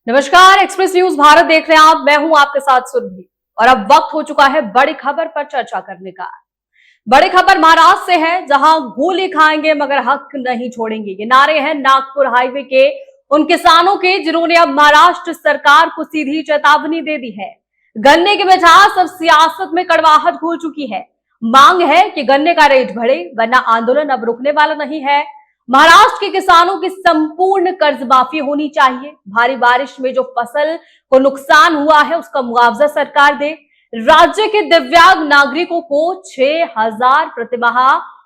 नमस्कार, express news Bharat देख रहे हैं आप। मैं हूं आपके साथ सुरभि और अब वक्त हो चुका है बड़ी खबर पर चर्चा करने का। बड़ी खबर महाराष्ट्र से है, जहां गोली खाएंगे मगर हक नहीं छोड़ेंगे, ये नारे हैं नागपुर हाईवे के उन किसानों के जिन्होंने अब महाराष्ट्र सरकार को सीधी चेतावनी दे दी है। गन्ने की मिठास अब सियासत में कड़वाहट घुल चुकी है। मांग है कि गन्ने का रेट बढ़े, वरना आंदोलन अब रुकने वाला नहीं है। महाराष्ट्र के किसानों की संपूर्ण कर्ज माफी होनी चाहिए। भारी बारिश में जो फसल को नुकसान हुआ है उसका मुआवजा सरकार दे। राज्य के दिव्यांग नागरिकों को 6,000 प्रतिमाह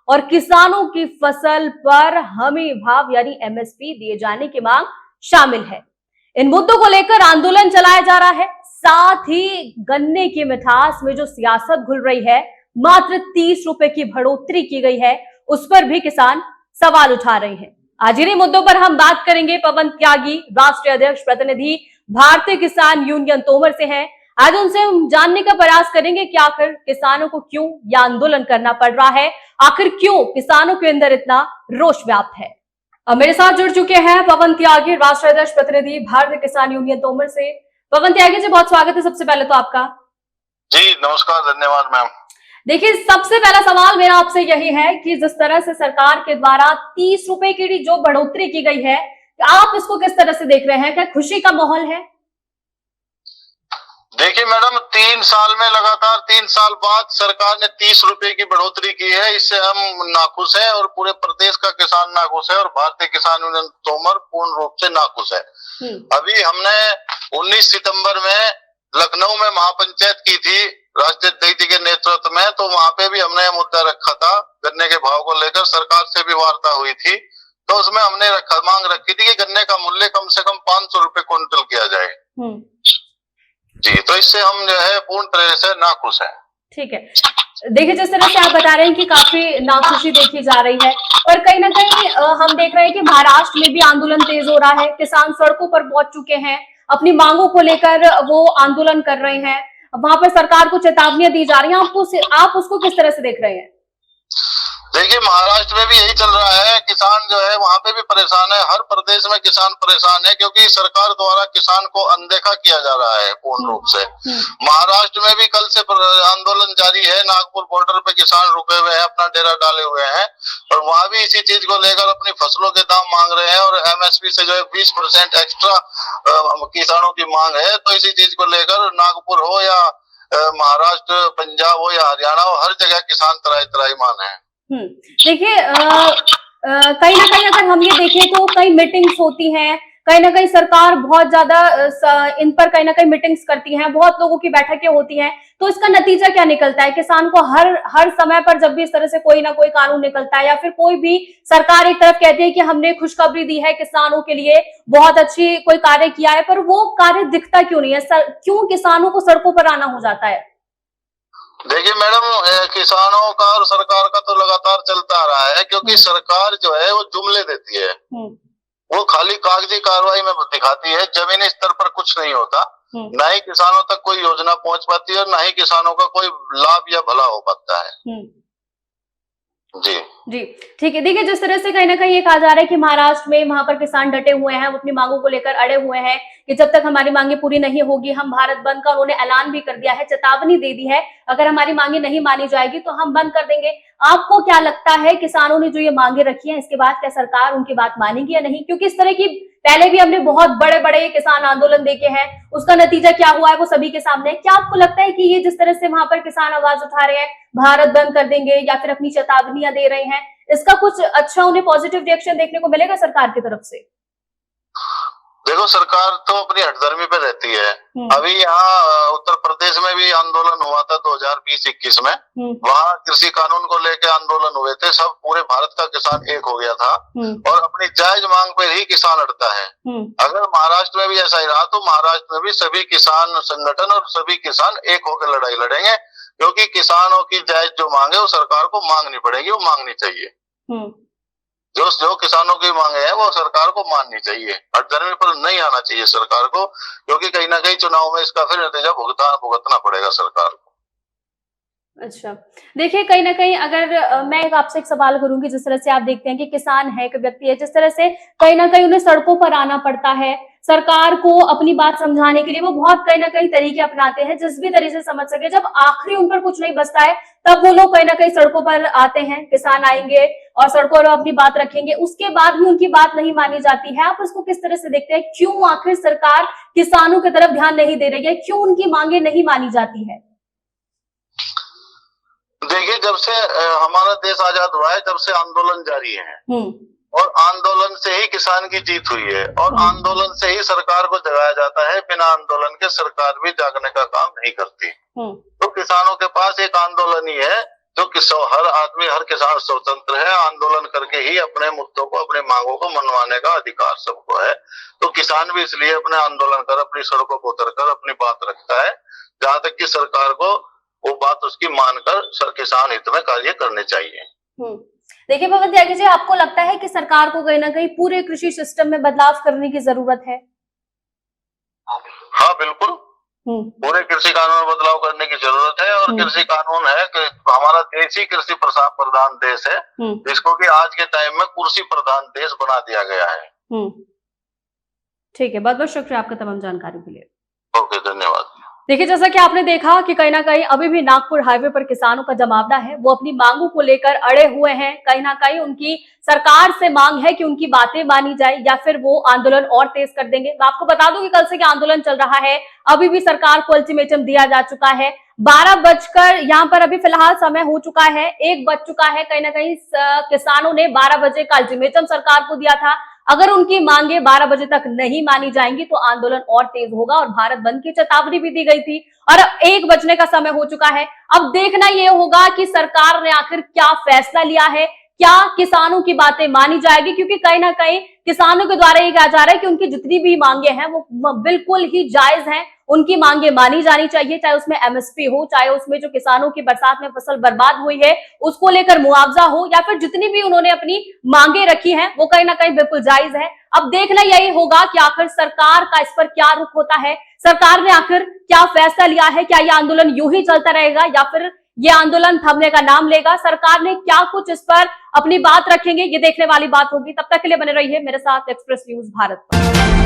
और किसानों की फसल पर हमी भाव यानी एमएसपी दिए जाने की मांग शामिल है। इन मुद्दों को लेकर आंदोलन चलाया जा रहा है। साथ ही गन्ने की मिठास में जो सियासत घुल रही है, मात्र 30 रुपए की बढ़ोतरी की गई है, उस पर भी किसान सवाल उठा रहे हैं। आज इन्हीं मुद्दों पर हम बात करेंगे। पवन त्यागी राष्ट्रीय अध्यक्ष प्रतिनिधि भारतीय किसान यूनियन तोमर से हैं। आज उनसे हम जानने का प्रयास करेंगे कि आखिर किसानों को क्यों यह आंदोलन करना पड़ रहा है, आखिर क्यों किसानों के अंदर इतना रोष व्याप्त है। अब मेरे साथ जुड़ चुके हैं पवन त्यागी, राष्ट्रीय अध्यक्ष प्रतिनिधि भारतीय किसान यूनियन तोमर से। पवन त्यागी जी, बहुत स्वागत है सबसे पहले तो आपका। जी नमस्कार, धन्यवाद मैम। देखिए, सबसे पहला सवाल मेरा आपसे यही है कि जिस तरह से सरकार के द्वारा 30 रुपए की जो बढ़ोतरी की गई है, आप इसको किस तरह से देख रहे हैं? क्या खुशी का माहौल है? देखिए मैडम, 3 साल में लगातार 3 साल बाद सरकार ने 30 रुपए की बढ़ोतरी की है। इससे हम नाखुश हैं और पूरे प्रदेश का किसान नाखुश है और भारतीय किसान यूनियन तोमर पूर्ण रूप से नाखुश है। अभी हमने 19 सितंबर में लखनऊ में महापंचायत की थी राष्ट्रीय अध्यक्ष के नेतृत्व में, तो वहां पे भी हमने मुद्दा रखा था। गन्ने के भाव को लेकर सरकार से भी वार्ता हुई थी, तो उसमें हमने मांग रखी थी कि गन्ने का मूल्य कम से कम 500 रुपए क्विंटल किया जाए। जी, तो इससे हम जो है पूर्ण तरह से नाखुश हैं। ठीक है, देखिए जिस तरह से आप बता रहे हैं कि काफी नाखुशी देखी जा रही है, और कहीं ना कहीं हम देख रहे हैं कि महाराष्ट्र में भी आंदोलन तेज हो रहा है। किसान सड़कों पर पहुंच चुके हैं, अपनी मांगों को लेकर वो आंदोलन कर रहे हैं। वहां पर सरकार को चेतावनियां दी जा रही हैं। आप उसको किस तरह से देख रहे हैं? देखिए, महाराष्ट्र में भी यही चल रहा है। किसान जो है वहां पे भी परेशान है। हर प्रदेश में किसान परेशान है, क्योंकि सरकार द्वारा किसान को अनदेखा किया जा रहा है पूर्ण रूप से। महाराष्ट्र में भी कल से आंदोलन जारी है। नागपुर बॉर्डर पे किसान रुके हुए हैं, अपना डेरा डाले हुए हैं, और वहां भी इसी चीज को लेकर अपनी फसलों के दाम मांग रहे हैं। और एमएसपी से जो है 20% एक्स्ट्रा किसानों की मांग है। तो इसी चीज को लेकर नागपुर हो या महाराष्ट्र, पंजाब हो या हरियाणा हो, हर जगह किसान तराई मान है। देखिए, कहीं ना कहीं अगर हम ये देखें तो कई मीटिंग्स होती हैं, कहीं ना कहीं सरकार बहुत ज्यादा इन पर कहीं ना कहीं मीटिंग्स करती हैं, बहुत लोगों की बैठकें होती हैं। तो इसका नतीजा क्या निकलता है? किसान को हर समय पर जब भी इस तरह से कोई ना कोई कानून निकलता है या फिर कोई भी सरकार एक तरफ कहती है कि हमने खुशखबरी दी है किसानों के लिए, बहुत अच्छी कोई कार्य किया है, पर वो कार्य दिखता क्यों नहीं है? क्यों किसानों को सड़कों पर आना हो जाता है? देखिए मैडम, किसानों का और सरकार का तो लगातार चलता आ रहा है, क्योंकि सरकार जो है वो जुमले देती है, वो खाली कागजी कार्रवाई में दिखाती है। जमीनी स्तर पर कुछ नहीं होता, ना ही किसानों तक कोई योजना पहुंच पाती है और ना ही किसानों का कोई लाभ या भला हो पाता है। जी जी, ठीक है। देखिए, जिस तरह से कहीं ना कहीं ये कहा जा रहा है कि महाराष्ट्र में वहां पर किसान डटे हुए हैं, वो अपनी मांगों को लेकर अड़े हुए हैं कि जब तक हमारी मांगे पूरी नहीं होगी हम भारत बंद का, उन्होंने ऐलान भी कर दिया है, चेतावनी दे दी है, अगर हमारी मांगे नहीं मानी जाएगी तो हम बंद कर देंगे। आपको क्या लगता है, किसानों ने जो ये मांगे रखी है, इसके बाद क्या सरकार उनकी बात मानेगी या नहीं? क्योंकि इस तरह की पहले भी हमने बहुत बड़े बड़े किसान आंदोलन देखे हैं, उसका नतीजा क्या हुआ है वो सभी के सामने है। क्या आपको लगता है कि ये जिस तरह से वहां पर किसान आवाज उठा रहे हैं, भारत बंद कर देंगे या फिर अपनी चेतावनियां दे रहे हैं, इसका कुछ अच्छा उन्हें पॉजिटिव रिएक्शन देखने को मिलेगा सरकार की तरफ से? देखो, सरकार तो अपनी हठधर्मी पे रहती है। अभी यहाँ उत्तर प्रदेश में भी आंदोलन हुआ था 2020-21 में। वहाँ कृषि कानून को लेकर आंदोलन हुए थे। सब पूरे भारत का किसान एक हो गया था और अपनी जायज मांग पे ही किसान अड़ता है। अगर महाराष्ट्र में भी ऐसा ही रहा तो महाराष्ट्र में भी सभी किसान संगठन और सभी किसान एक होकर लड़ाई लड़ेंगे, क्योंकि किसानों की जायज जो मांग है वो सरकार को मांगनी पड़ेगी, वो मांगनी चाहिए। जो किसानों की मांगे हैं वो सरकार को माननी चाहिए। हठधर्मी पर नहीं आना चाहिए सरकार को, क्योंकि कहीं ना कहीं चुनाव में इसका फिर नतीजा भुगतना पड़ेगा सरकार को। अच्छा, देखिए कहीं न कहीं अगर मैं एक आपसे एक सवाल करूँगी, जिस तरह से आप देखते हैं कि किसान है, एक व्यक्ति है, जिस तरह से कहीं न कहीं उन्हें सड़कों पर आना पड़ता है, सरकार को अपनी बात समझाने के लिए वो बहुत कहीं न कहीं तरीके अपनाते हैं, जिस भी तरीके से समझ सके। जब आखिरी उन पर कुछ नहीं बचता है, तब वो लोग कहीं न कहीं सड़कों पर आते हैं, किसान आएँगे और सड़कों पर अपनी बात रखेंगे, उसके बाद भी उनकी बात नहीं मानी जाती है। आप इसको किस तरह से देखते हैं? क्यों आखिर सरकार किसानों की तरफ ध्यान नहीं दे रही है? क्यों उनकी माँगें नहीं मानी जाती है? देखिए, जब से हमारा देश आजाद हुआ है, तब से आंदोलन जारी है और आंदोलन से ही किसान की जीत हुई है और आंदोलन से ही सरकार को जगाया जाता है। बिना आंदोलन के सरकार भी जागने का काम नहीं करती। तो किसानों के पास एक आंदोलन ही है, जो हर आदमी, हर किसान स्वतंत्र है, आंदोलन करके ही अपने मुद्दों को, अपने मांगों को मनवाने का अधिकार सबको है। तो किसान भी इसलिए अपने आंदोलन कर, अपनी सड़कों पर उतरकर अपनी बात रखता है, जहां तक कि सरकार को वो बात उसकी मानकर किसान हित में कार्य करने चाहिए। देखिए पवन त्यागी जी, आपको लगता है कि सरकार को कहीं ना कहीं पूरे कृषि सिस्टम में बदलाव करने की जरूरत है? हाँ बिल्कुल, पूरे कृषि कानून में बदलाव करने की जरूरत है और कृषि कानून है कि हमारा देश ही कृषि प्रधान देश है, जिसको कि आज के टाइम में कृषि प्रधान देश बना दिया गया है। ठीक है, बहुत बहुत शुक्रिया आपका तमाम जानकारी के लिए। ओके, धन्यवाद। देखिए, जैसा कि आपने देखा कि कहीं ना कहीं अभी भी नागपुर हाईवे पर किसानों का जमावड़ा है, वो अपनी मांगों को लेकर अड़े हुए हैं। कहीं ना कहीं उनकी सरकार से मांग है कि उनकी बातें मानी जाए या फिर वो आंदोलन और तेज कर देंगे। मैं आपको बता दूं कि कल से क्या आंदोलन चल रहा है, अभी भी सरकार को अल्टीमेटम दिया जा चुका है। 12 बजकर यहाँ पर अभी फिलहाल समय हो चुका है, 1 बज चुका है। कहीं ना कहीं किसानों ने 12 बजे का अल्टीमेटम सरकार को दिया था। अगर उनकी मांगे 12 बजे तक नहीं मानी जाएंगी तो आंदोलन और तेज होगा और भारत बंद की चेतावनी भी दी गई थी और अब 1 बजने का समय हो चुका है। अब देखना यह होगा कि सरकार ने आखिर क्या फैसला लिया है, क्या किसानों की बातें मानी जाएगी, क्योंकि कहीं ना कहीं किसानों के द्वारा ये कहा जा रहा है कि उनकी जितनी भी मांगे हैं वो बिल्कुल ही जायज हैं, उनकी मांगे मानी जानी चाहिए, चाहे उसमें एमएसपी हो, चाहे उसमें जो किसानों की बरसात में फसल बर्बाद हुई है उसको लेकर मुआवजा हो, या फिर जितनी भी उन्होंने अपनी मांगे रखी हैं वो कहीं ना कहीं बिल्कुल जायज है। अब देखना यही होगा कि आखिर सरकार का इस पर क्या रुख होता है, सरकार ने आखिर क्या फैसला लिया है, क्या यह आंदोलन यूं ही चलता रहेगा या फिर ये आंदोलन थमने का नाम लेगा, सरकार ने क्या कुछ इस पर अपनी बात रखेंगे, ये देखने वाली बात होगी। तब तक के लिए बने रहिए मेरे साथ एक्सप्रेस न्यूज भारत पर।